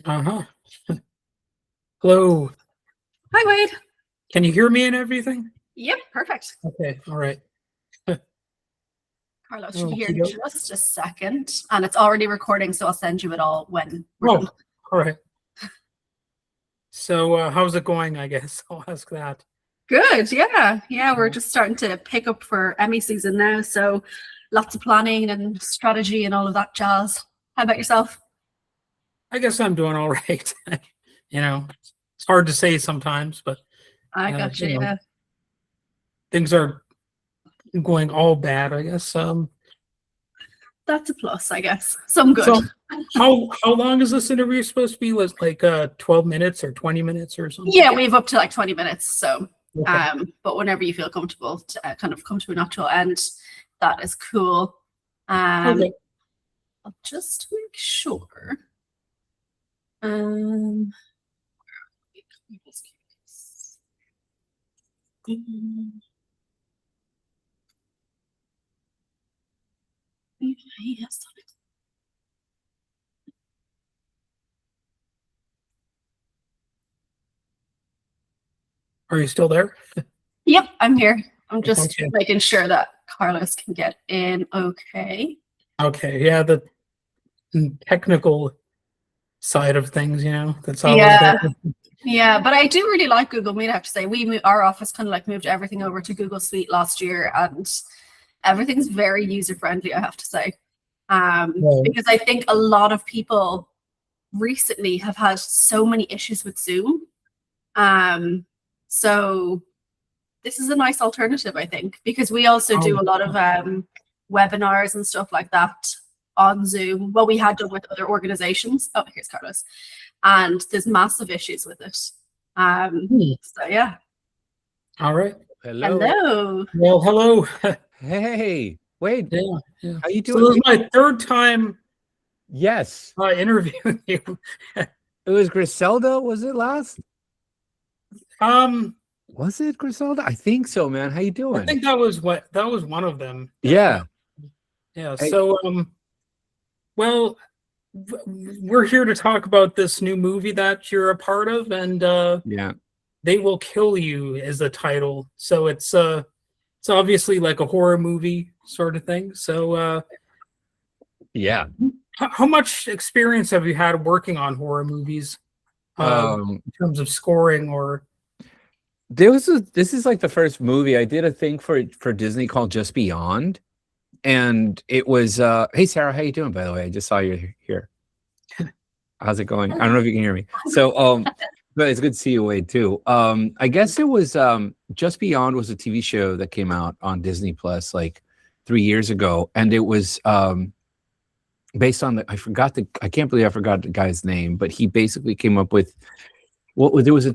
Uh-huh. Hello. Hi, Wade. Can you hear me and everything? Yep, perfect. Okay, all right. Carlos should be here in Okey-doke. just a second. And it's already recording, so I'll send you it all when we're Oh, done. all right. So how's it going, I guess? I'll ask that. Good, yeah. Yeah, we're just starting to pick up for Emmy season now, so lots of planning and strategy and all of that jazz. How about yourself? I guess I'm doing all right. You know, it's hard to say sometimes, but I got you, you know, yeah. things are going all bad, I guess. That's a plus, I guess. Some good. So how long is this interview supposed to be? Was like 12 minutes or 20 minutes or something? Yeah, we have up to like 20 minutes, so Okay. but whenever you feel comfortable to kind of come to a natural end, that is cool. Okay. I'll just make sure. Um, yes. Are you still there? Yep, I'm here. I'm just Okay. making sure that Carlos can get in okay. Okay. Yeah, the technical side of things, that's always Yeah. been. Yeah, but I do really like Google Meet. I have to say, our office kind of like moved everything over to Google Suite last year, and everything's very user friendly. I have to say, because I think a lot of people recently have had so many issues with Zoom. So this is a nice alternative, I think, because we also do a lot of webinars and stuff like that on Zoom. Well, we had done with other organizations. Oh, here's Carlos. And there's massive issues with it. So yeah. All right. Hello. Well, hello. Hey, Wade. Yeah. How you So doing? this is my third time Yes. interviewing you. It was Griselda, was it last? Was it Griselda? I think so, man. How you doing? I think that was one of them. Yeah. Yeah. Hey. So well, we're here to talk about this new movie that you're a part of, and Yeah. They Will Kill You is the title. So it's obviously like a horror movie sort of thing. So Yeah. how much experience have you had working on horror movies in terms of scoring or? This is like the first movie I did a thing for Disney called Just Beyond, and it was hey Sarah, how you doing, by the way? I just saw you here. How's it going? I don't know if you can hear me. So but it's good to see you, Wade, too. I guess it was Just Beyond was a TV show that came out on Disney Plus like 3 years ago, and it was based on I can't believe I forgot the guy's name, but he basically came up with there was a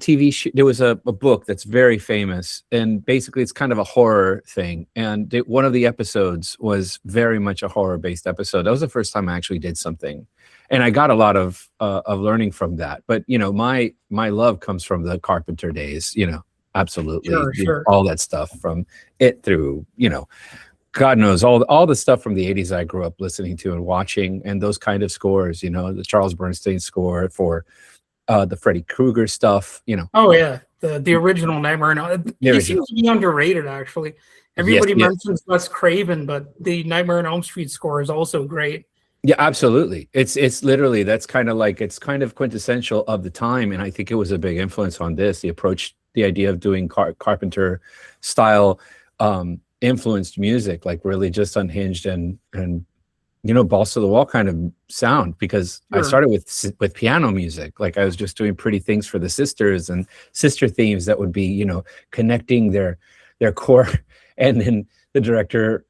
there was a book that's very famous, and basically it's kind of a horror thing, and one of the episodes was very much a horror-based episode. That was the first time I actually did something, and I got a lot of learning from that. But my love comes from the Carpenter days, absolutely. Sure. All that stuff from it through, God knows all the stuff from the 80s I grew up listening to and watching, and those kind of scores, the Charles Bernstein score for the Freddy Krueger stuff, Oh yeah, the original Nightmare on Elm. He seems to be underrated, actually. Everybody mentions Wes Craven, but the Nightmare on Elm Street score is also great. Yeah, absolutely. It's literally, that's kind of like, it's kind of quintessential of the time, and I think it was a big influence on this. The approach, the idea of doing Carpenter style influenced music, like really just unhinged and balls to the wall kind of sound, because I started with piano music. Like I was just doing pretty things for the sisters and sister themes that would be, connecting their core. And then the director,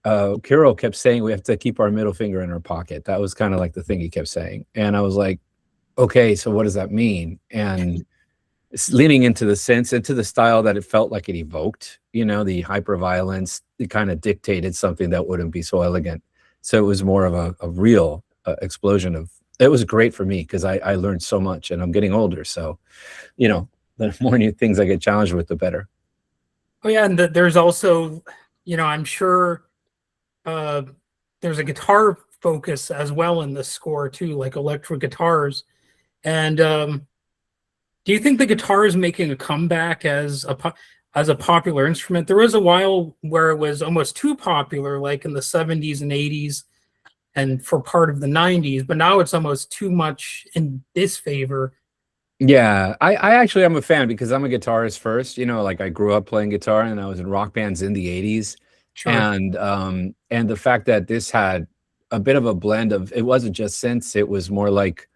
Kirill, kept saying we have to keep our middle finger in our pocket. That was kind of like the thing he kept saying. And I was like, okay, so what does that mean? And leaning into the sense, into the style that it felt like it evoked, the hyper violence, it kind of dictated something that wouldn't be so elegant. So it was more of a real explosion of, it was great for me because I learned so much, and I'm getting older. So, the more new things I get challenged with, the better. Oh yeah, and there's also, I'm sure there's a guitar focus as well in the score too, like electric guitars. And do you think the guitar is making a comeback as a popular instrument? There was a while where it was almost too popular, like in the 70s and 80s, and for part of the 90s, but now it's almost too much in disfavor. Yeah, I actually am a fan because I'm a guitarist first. You know, like I grew up playing guitar and I was in rock bands in the 80s. Sure. And the fact that this had a bit of a blend of, it wasn't just synths, it was more like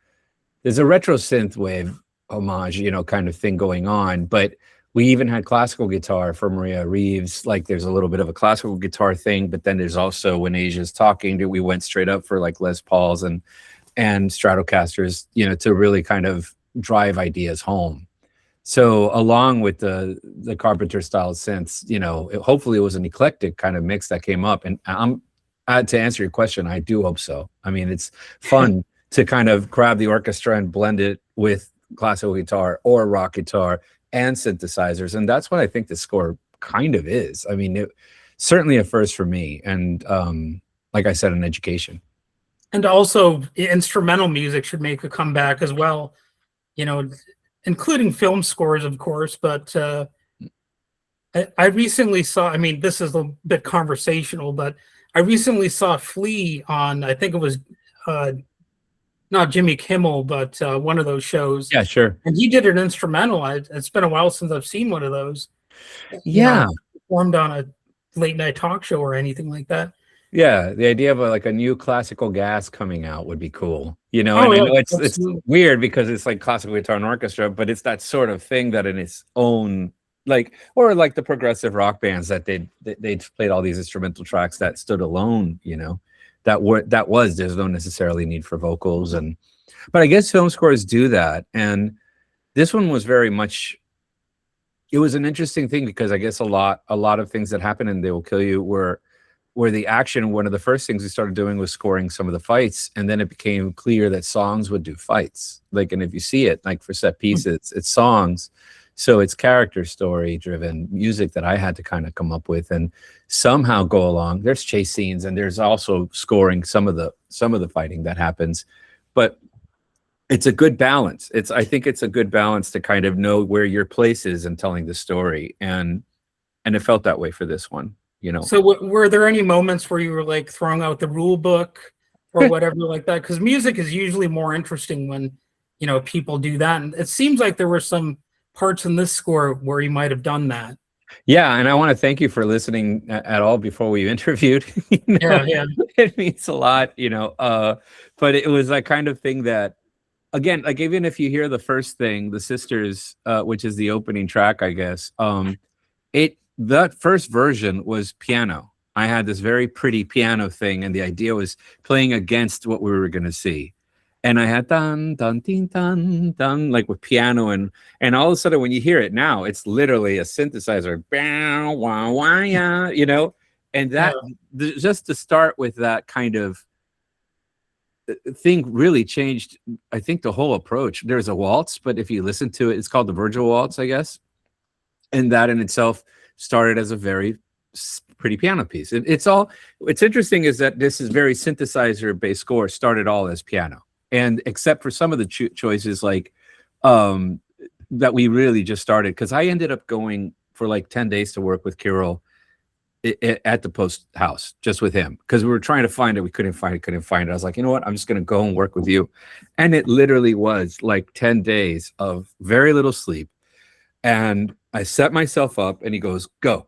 there's a retro synth wave homage, you know, kind of thing going on. But we even had classical guitar for Maria Reeves. Like there's a little bit of a classical guitar thing, but then there's also when Asia's talking, we went straight up for like Les Pauls and Stratocasters, you know, to really kind of drive ideas home. So along with the Carpenter style synths, you know, hopefully it was an eclectic kind of mix that came up. And to answer your question, I do hope so. I mean, it's fun to kind of grab the orchestra and blend it with classical guitar or rock guitar and synthesizers. And that's what I think the score kind of is. I mean, it certainly a first for me. And like I said, an education. And also instrumental music should make a comeback as well, you know, including film scores, of course. But I recently saw, I mean, this is a bit conversational, but I recently saw Flea on, I think it was not Jimmy Kimmel, but one of those shows. Yeah, sure. And he did an instrumental. It's been a while since I've seen one of those. Yeah. Performed on a late night talk show or anything like that. Yeah, the idea of like a new classical gas coming out would be cool. You know, Oh, and yeah, I know it's weird because it's like classical guitar and orchestra, but it's that sort of thing that in its own, like, or like the progressive rock bands that they played all these instrumental tracks that stood alone, you know, there's no necessarily need for vocals. But I guess film scores do that. And this one was very much, it was an interesting thing because I guess a lot of things that happen in They Will Kill You were the action. One of the first things we started doing was scoring some of the fights, and then it became clear that songs would do fights. Like, and if you see it, like for set pieces, it's songs, so it's character story driven music that I had to kind of come up with and somehow go along. There's chase scenes, and there's also scoring some of the fighting that happens, but it's a good balance. I think it's a good balance to kind of know where your place is in telling the story, and it felt that way for this one. You know. So were there any moments where you were like throwing out the rule book or whatever like that? Because music is usually more interesting when, you know, people do that. And it seems like there were some parts in this score where you might have done that. Yeah, and I want to thank you for listening at all before we interviewed. You know? Yeah. It means a lot, you know. But it was that kind of thing that, again, like even if you hear the first thing, the Sisters, which is the opening track, I guess, that first version was piano. I had this very pretty piano thing, and the idea was playing against what we were going to see. And I had dun dun dun dun dun, like with piano, and all of a sudden when you hear it now, it's literally a synthesizer, bow, wah, wah, yeah, you know. And that just to start with that kind of thing really changed, I think, the whole approach. There's a waltz, but if you listen to it, it's called the Virgil Waltz, I guess, and that in itself started as a very pretty piano piece. What's interesting is that this is very synthesizer based score, started all as piano, and except for some of the choices like that we really just started, because I ended up going for like 10 days to work with Kirill at the Post house, just with him, because we were trying to find it, we couldn't find it. I was like, you know what, I'm just going to go and work with you. And it literally was like 10 days of very little sleep. And I set myself up, and he goes, go.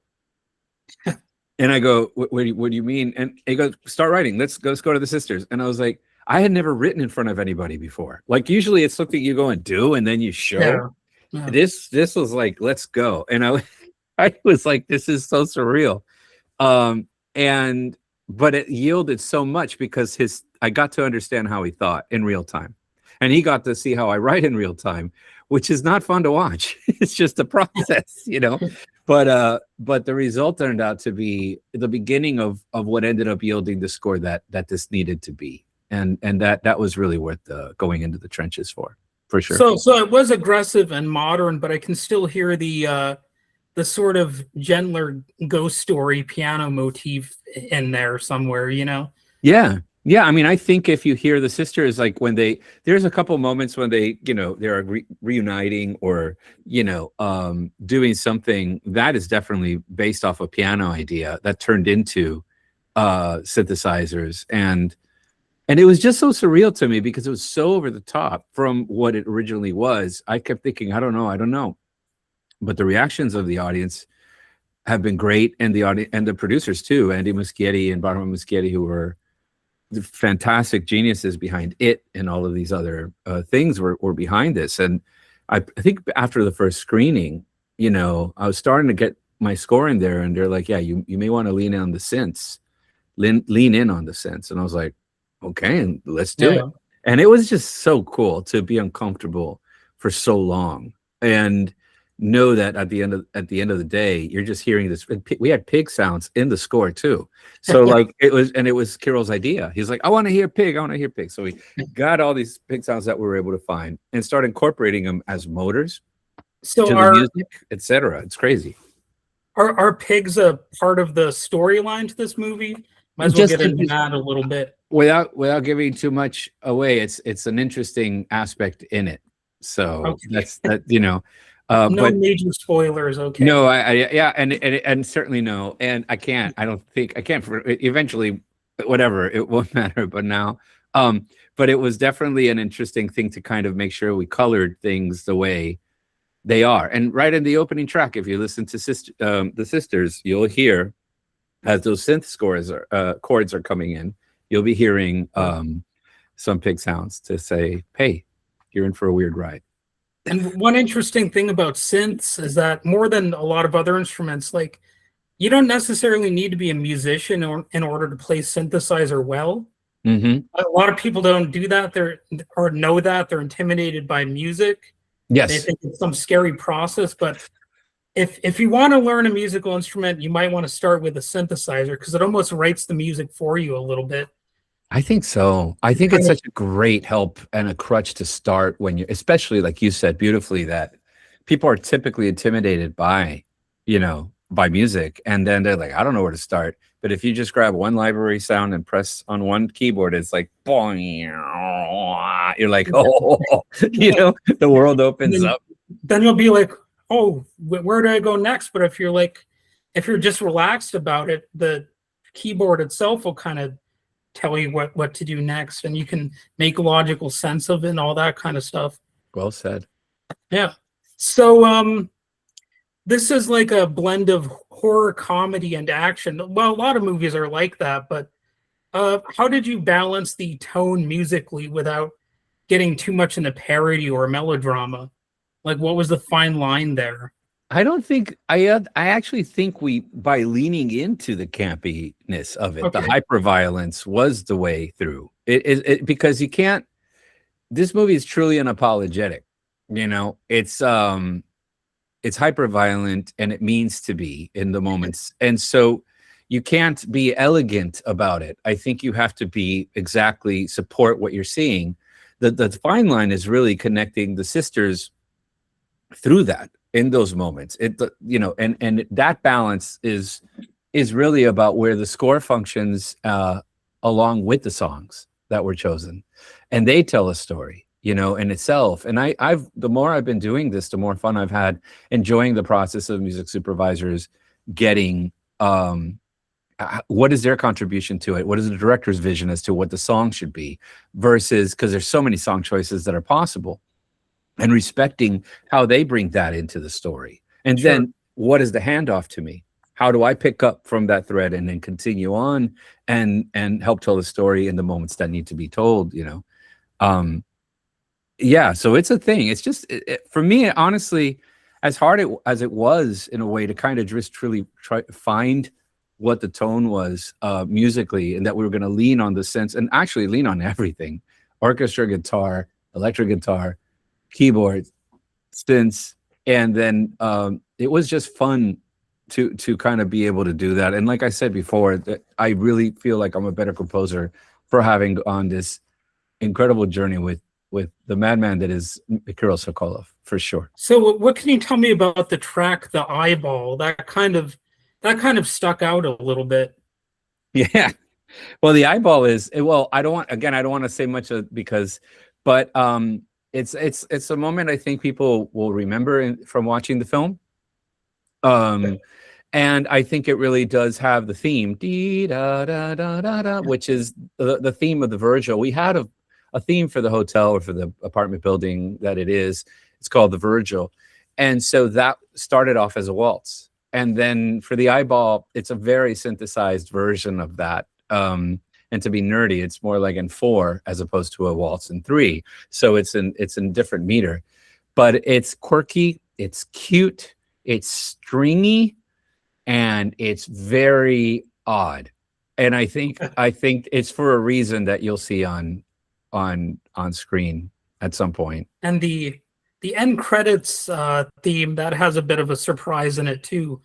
And I go, what do you mean? And he goes, start writing. Let's go to the Sisters. And I was like, I had never written in front of anybody before. Like usually it's something you go and do, and then you show. Yeah. This was like, let's go. And I was like, this is so surreal. But it yielded so much because I got to understand how he thought in real time. And he got to see how I write in real time, which is not fun to watch. It's just a process, you know. But the result turned out to be the beginning of what ended up yielding the score that this needed to be, and that was really worth going into the trenches for sure. So it was aggressive and modern, but I can still hear the sort of gentler ghost story piano motif in there somewhere, you know. Yeah, Yeah, I mean, I think if you hear the sisters, like when there's a couple moments when they, they're reuniting or, doing something that is definitely based off a piano idea that turned into synthesizers. And it was just so surreal to me because it was so over the top from what it originally was. I kept thinking, I don't know. But the reactions of the audience have been great. And the audience and the producers too, Andy Muschietti and Barbara Muschietti, who were the fantastic geniuses behind it and all of these other things were behind this. And I think after the first screening, I was starting to get my score in there, and they're like, yeah, you may want to lean in on the synths, lean in on the synths. And I was like, okay, and let's do it. And it was just so cool to be uncomfortable for so long and know that at the end of the day, you're just hearing this. We had pig sounds in the score too. So like it was Kirill's idea. He's like, I want to hear pig. So we got all these pig sounds that we were able to find and start incorporating them as motors to the music, etc. It's crazy. Are pigs a part of the storyline to this movie? Might as well get into that a little bit. Without giving too much away, it's an interesting aspect in it. So that's that. No but major spoilers, okay? No, and certainly no, and I can't. Eventually, whatever, it won't matter. But now, but it was definitely an interesting thing to kind of make sure we colored things the way they are. And right in the opening track, if you listen to the sisters, you'll hear as those synth chords are coming in, you'll be hearing some pig sounds to say, "Hey, you're in for a weird ride." And one interesting thing about synths is that more than a lot of other instruments, like you don't necessarily need to be a musician in order to play synthesizer well. Mm-hmm. A lot of people don't do that. They're intimidated by music. Yes, they think it's some scary process. But if you want to learn a musical instrument, you might want to start with a synthesizer because it almost writes the music for you a little bit. I think so. I think it's such a great help and a crutch to start when especially like you said beautifully, that people are typically intimidated by music. And then they're like, I don't know where to start. But if you just grab one library sound and press on one keyboard, it's like, boing, you're like, the world opens up. Then you'll be like, oh, where do I go next? But if you're just relaxed about it, the keyboard itself will kind of tell you what to do next, and you can make logical sense of it and all that kind of stuff. Well said. Yeah. So this is like a blend of horror, comedy, and action. Well, a lot of movies are like that, but how did you balance the tone musically without getting too much into parody or melodrama? Like, what was the fine line there? I don't think I actually think by leaning into the campiness of it, the hyperviolence was the way through it because you can't. This movie is truly unapologetic. It's hyperviolent and it means to be in the moments, and so you can't be elegant about it. I think you have to be exactly support what you're seeing. The fine line is really connecting the sisters through that. In those moments, and that balance is really about where the score functions along with the songs that were chosen, and they tell a story, in itself. And the more I've been doing this, the more fun I've had enjoying the process of music supervisors getting what is their contribution to it, what is the director's vision as to what the song should be, versus because there's so many song choices that are possible. And respecting how they bring that into the story. And then what is the handoff to me? How do I pick up from that thread and then continue on and help tell the story in the moments that need to be told, so it's a thing. It's just, for me, honestly, as hard as it was in a way to kind of just truly try to find what the tone was musically, and that we were going to lean on the sense and actually lean on everything, orchestra, guitar, electric guitar, keyboard, synths, and then it was just fun to kind of be able to do that. And like I said before, that I really feel like I'm a better composer for having gone this incredible journey with the madman that is Kirill Sokolov, for sure. So what can you tell me about the track "The Eyeball"? That kind of stuck out a little bit. Yeah, Well, the eyeball is well. I don't want to say much but it's a moment I think people will remember from watching the film. And I think it really does have the theme, dee, da, da, da, da, da, which is the theme of the Virgil. We had a theme for the hotel or for the apartment building that it is. It's called the Virgil. And so that started off as a waltz. And then for the eyeball, it's a very synthesized version of that. And to be nerdy, it's more like in 4 as opposed to a waltz in 3. So it's in different meter. But it's quirky, it's cute, it's stringy, and it's very odd. And I think it's for a reason that you'll see on screen at some point. And the end credits theme that has a bit of a surprise in it too.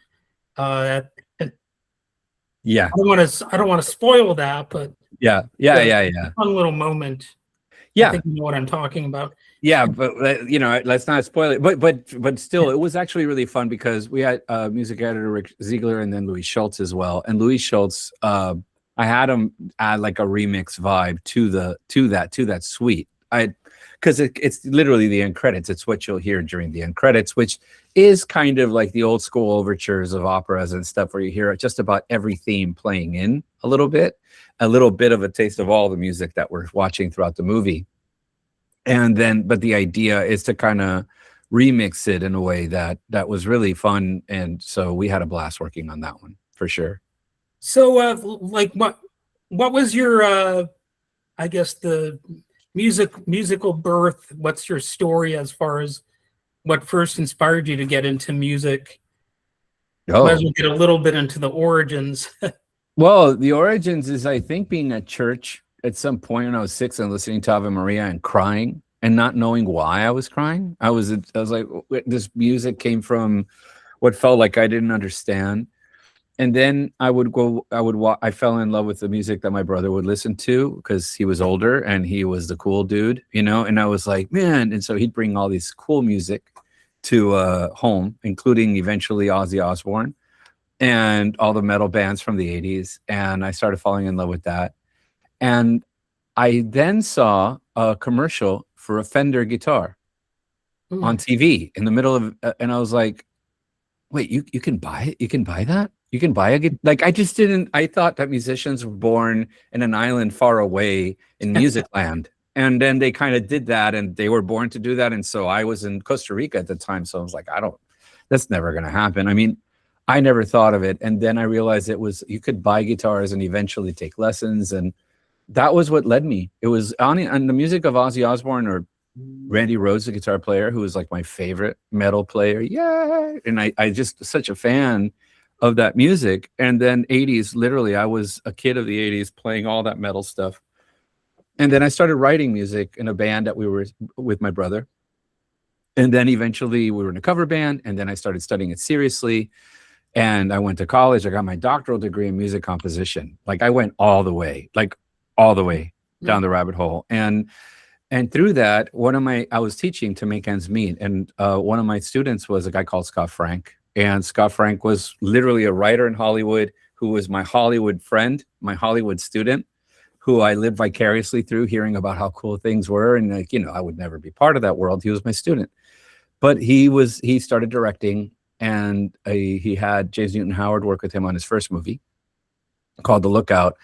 Yeah, I don't want to spoil that, but yeah. Fun little moment. Yeah, I think you know what I'm talking about. Yeah, but let's not spoil it. But still, it was actually really fun because we had music editor Rick Ziegler and then Louis Schultz as well. And Louis Schultz, I had him add like a remix vibe to that suite. Because it's literally the end credits. It's what you'll hear during the end credits, which is kind of like the old school overtures of operas and stuff, where you hear just about every theme playing in a little bit of a taste of all the music that we're watching throughout the movie. And then, but the idea is to kind of remix it in a way that was really fun. And so we had a blast working on that one for sure. So, like, what was your, I guess, the musical birth? What's your story as far as what first inspired you to get into music? Might as well get a little bit into the origins. Well, the origins is, I think, being at church at some point when I was 6 and listening to Ave Maria and crying and not knowing why I was crying. I was like, this music came from what felt like I didn't understand. And then I fell in love with the music that my brother would listen to because he was older and he was the cool dude, and I was like, man. And so he'd bring all these cool music to home, including eventually Ozzy Osbourne and all the metal bands from the 80s. And I started falling in love with that. And I then saw a commercial for a Fender guitar on TV in the middle of, and I was like, wait, you can buy it? You can buy that? You can buy a guitar? Like, I thought that musicians were born in an island far away in music land. And then they kind of did that and they were born to do that. And so I was in Costa Rica at the time. So I was like, that's never going to happen. I mean, I never thought of it. And then I realized you could buy guitars and eventually take lessons. And that was what led me. It was on the music of Ozzy Osbourne or Randy Rhoads, the guitar player, who was like my favorite metal player. Yeah. And I just such a fan of that music. And then 80s, literally, I was a kid of the 80s playing all that metal stuff. And then I started writing music in a band that we were with my brother. And then eventually we were in a cover band. And then I started studying it seriously. And I went to college. I got my doctoral degree in music composition. Like I went all the way down the rabbit hole. And through that, I was teaching to make ends meet. And one of my students was a guy called Scott Frank. And Scott Frank was literally a writer in Hollywood who was my Hollywood friend, my Hollywood student, who I lived vicariously through, hearing about how cool things were. And I would never be part of that world. He was my student. But he started directing, and he had James Newton Howard work with him on his first movie called The Lookout.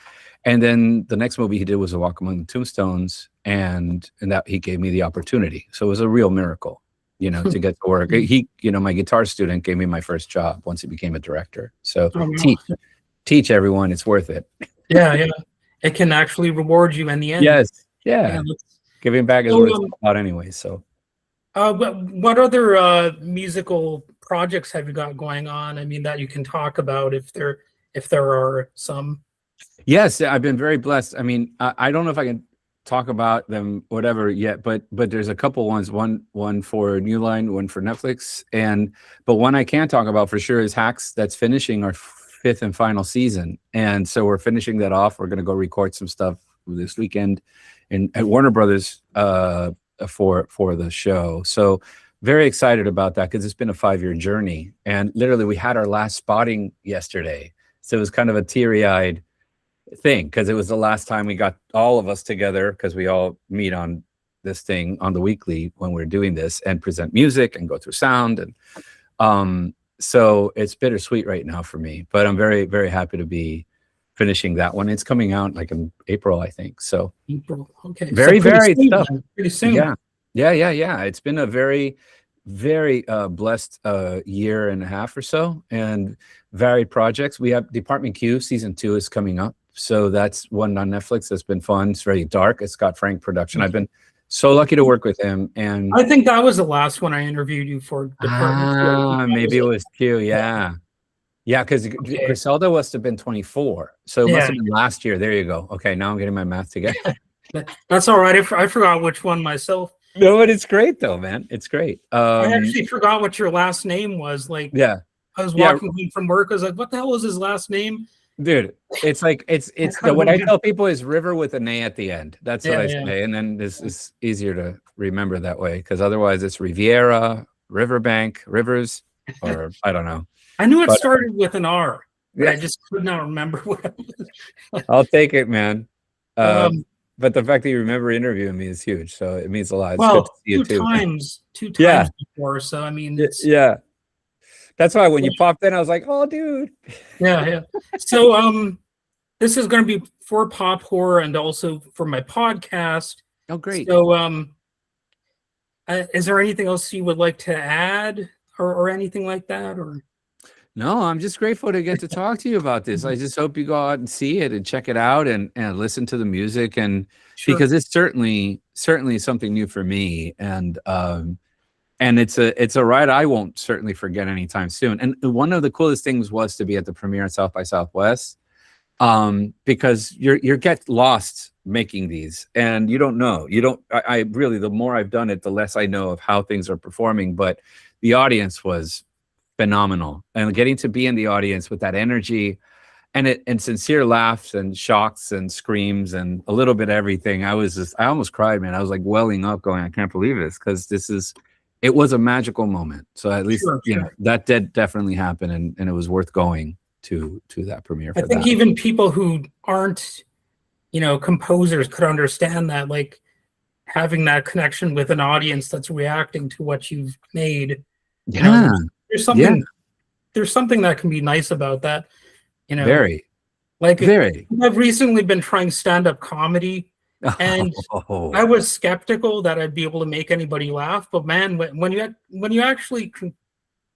And then the next movie he did was A Walk Among the Tombstones, and that he gave me the opportunity. So it was a real miracle, to get to work. My guitar student gave me my first job once he became a director. So teach everyone, it's worth it. Yeah. It can actually reward you in the end. Yes. Yeah. Giving back is what it's about anyway. So what other musical projects have you got going on? I mean, that you can talk about if there are some. Yes, I've been very blessed. I mean, I don't know if I can talk about them, whatever yet, but there's a couple ones, one for New Line, one for Netflix. But one I can talk about for sure is Hacks, that's finishing our 5th and final season. And so we're finishing that off. We're going to go record some stuff this weekend at Warner Brothers for the show. So very excited about that because it's been a 5-year journey. And literally we had our last spotting yesterday. So it was kind of a teary-eyed thing, because it was the last time we got all of us together, because we all meet on this thing on the weekly when we're doing this and present music and go through sound. And so it's bittersweet right now for me, but I'm very, very happy to be finishing that one. It's coming out like in April, I think. So April. Okay. very So varied soon, stuff. then. Pretty soon. Yeah. It's been a very, very blessed year and a half or so, and varied projects. We have Department Q season 2 is coming up. So that's one on Netflix that's been fun. It's very dark. It's got Frank production. I've been so lucky to work with him. And I think that was the last one I interviewed you for. Department Q. maybe it was Q. Yeah, because Griselda must have been 24. So it must have been last year. There you go. Okay, now I'm getting my math together. That's all right. I forgot which one myself. No, but it's great though, man. It's great. I actually forgot what your last name was. Like, I was walking home from work. I was like, what the hell was his last name? Dude, it's like it's what I tell people is River with an A at the end. That's what I say. And then this is easier to remember that way, because otherwise it's Riviera, Riverbank, Rivers, or I don't know. I knew it started with an R, but I just could not remember what it was. I'll take it, man. But the fact that you remember interviewing me is huge, so it means a lot. It's good to see you too. Two times before. So I mean, that's why when you popped in, I was like, "Oh, dude." Yeah. So this is going to be for Pop Horror and also for my podcast. Oh, great. So is there anything else you would like to add or anything like that, or? No, I'm just grateful to get to talk to you about this. I just hope you go out and see it and check it out and listen to the music, and because it's certainly something new for me, and it's a ride I won't certainly forget anytime soon. And one of the coolest things was to be at the premiere at South by Southwest, because you get lost making these, and you don't know. I really, the more I've done it, the less I know of how things are performing. But the audience was phenomenal, and getting to be in the audience with that energy and sincere laughs and shocks and screams and a little bit of everything. I almost cried, man. I was like welling up going, I can't believe this, because it was a magical moment. So at least that did definitely happen, and it was worth going to that premiere. I think even people who aren't composers could understand that, like having that connection with an audience that's reacting to what you've made. There's something that can be nice about that, Very. I've recently been trying stand-up comedy, and I was skeptical that I'd be able to make anybody laugh. But man, when you actually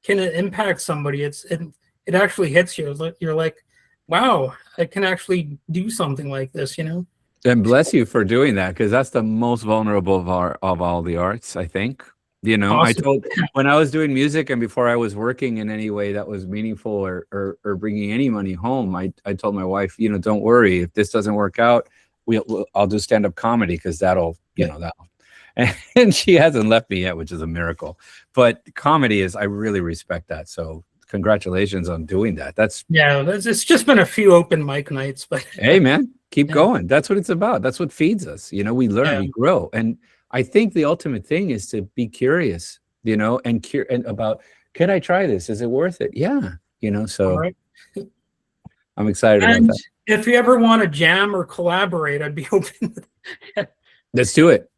can impact somebody, it actually hits you. You're like, wow, I can actually do something like this, And bless you for doing that, because that's the most vulnerable of all the arts, I think. Awesome. I told, when I was doing music and before I was working in any way that was meaningful or bringing any money home, I told my wife, don't worry, if this doesn't work out, I'll do stand-up comedy, because that'll. And she hasn't left me yet, which is a miracle. But comedy I really respect that. So congratulations on doing that. It's just been a few open mic nights, but hey, man, keep going. That's what it's about. That's what feeds us. We learn, we grow, and I think the ultimate thing is to be curious, and about, can I try this? Is it worth it? Yeah. So right. I'm excited about that. If you ever want to jam or collaborate, I'd be open. Let's do it.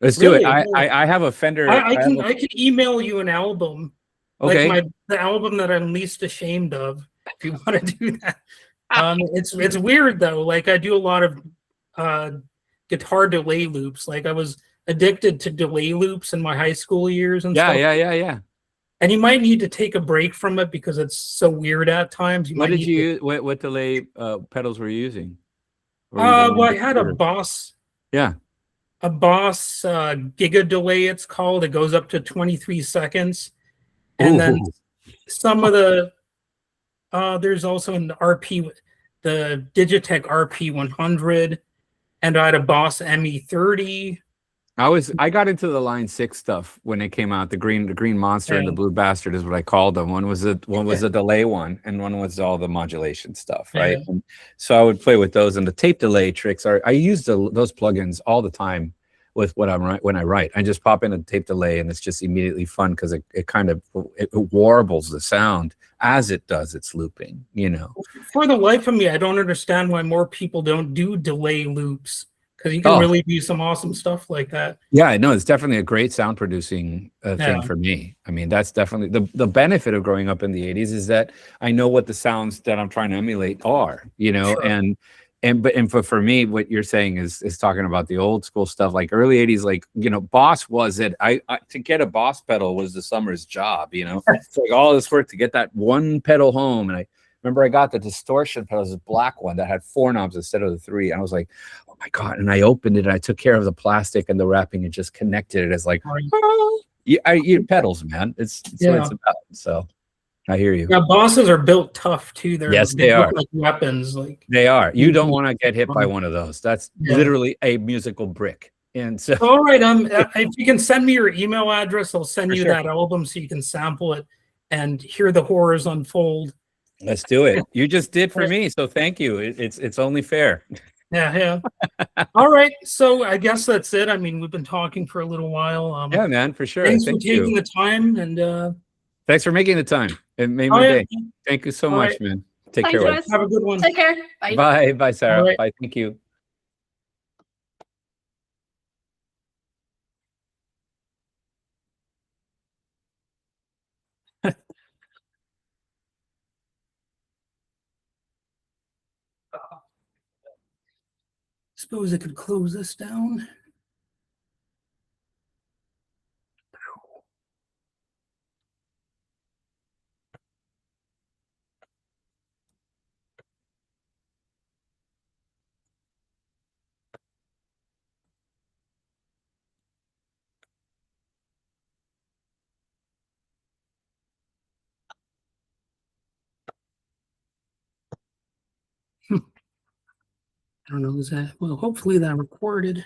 Do it. I have a Fender. I can email you an album. Okay. Like the album that I'm least ashamed of, if you want to do that. It's weird though. Like I do a lot of guitar delay loops. Like I was addicted to delay loops in my high school years and stuff. Yeah. And you might need to take a break from it because it's so weird at times. What did you use? What delay pedals were you using? Well, I had a Boss. Yeah. A Boss Giga delay, it's called. It goes up to 23 seconds. And then some of the there's also an RP, the Digitech RP100, and I had a Boss ME30. I got into the Line 6 stuff when it came out. The green monster and the blue bastard is what I called them. One was a delay one, and one was all the modulation stuff, right? And so I would play with those, and the tape delay tricks I used those plugins all the time with what I'm when I write. I just pop in a tape delay, and it's just immediately fun because it kind of it warbles the sound as it does its looping. You know, for the life of me, I don't understand why more people don't do delay loops, because you can really do some awesome stuff like that. Yeah, I know it's definitely a great sound producing thing Yeah. for me. I mean, that's definitely the benefit of growing up in the 80s is that I know what the sounds that I'm trying to emulate are, you know, Sure. and for me, what you're saying is talking about the old school stuff, like early 80s, like, you know, Boss was it. I to get a Boss pedal was the summer's job, you know. It's like all this work to get that one pedal home. And I remember I got the distortion pedal, this black one that had 4 knobs instead of the 3. And I was like, oh my God. And I opened it and I took care of the plastic and the wrapping and just connected it as like, you pedals, man. It's what it's about. So I hear you. Yeah, Bosses are built tough too. They look are like weapons. Like they are. You don't want to get hit by one of those. That's literally a musical brick. And so, all right, if you can send me your email address, I'll send you sure. that album so you can sample it and hear the horrors unfold. Let's do it. You just did for me, so thank you. It's only fair. Yeah. All right, so I guess that's it. I mean, we've been talking for a little while. Yeah, man, for sure. Thanks for taking the time, and thanks for making the time. It made my day. Thank you so much, right, man. Take Thanks, care. guys. have a good one. Take care. Bye. Bye, Sarah. Right. Bye. Thank you. Suppose I could close this down. I don't know, is that, well, hopefully that recorded.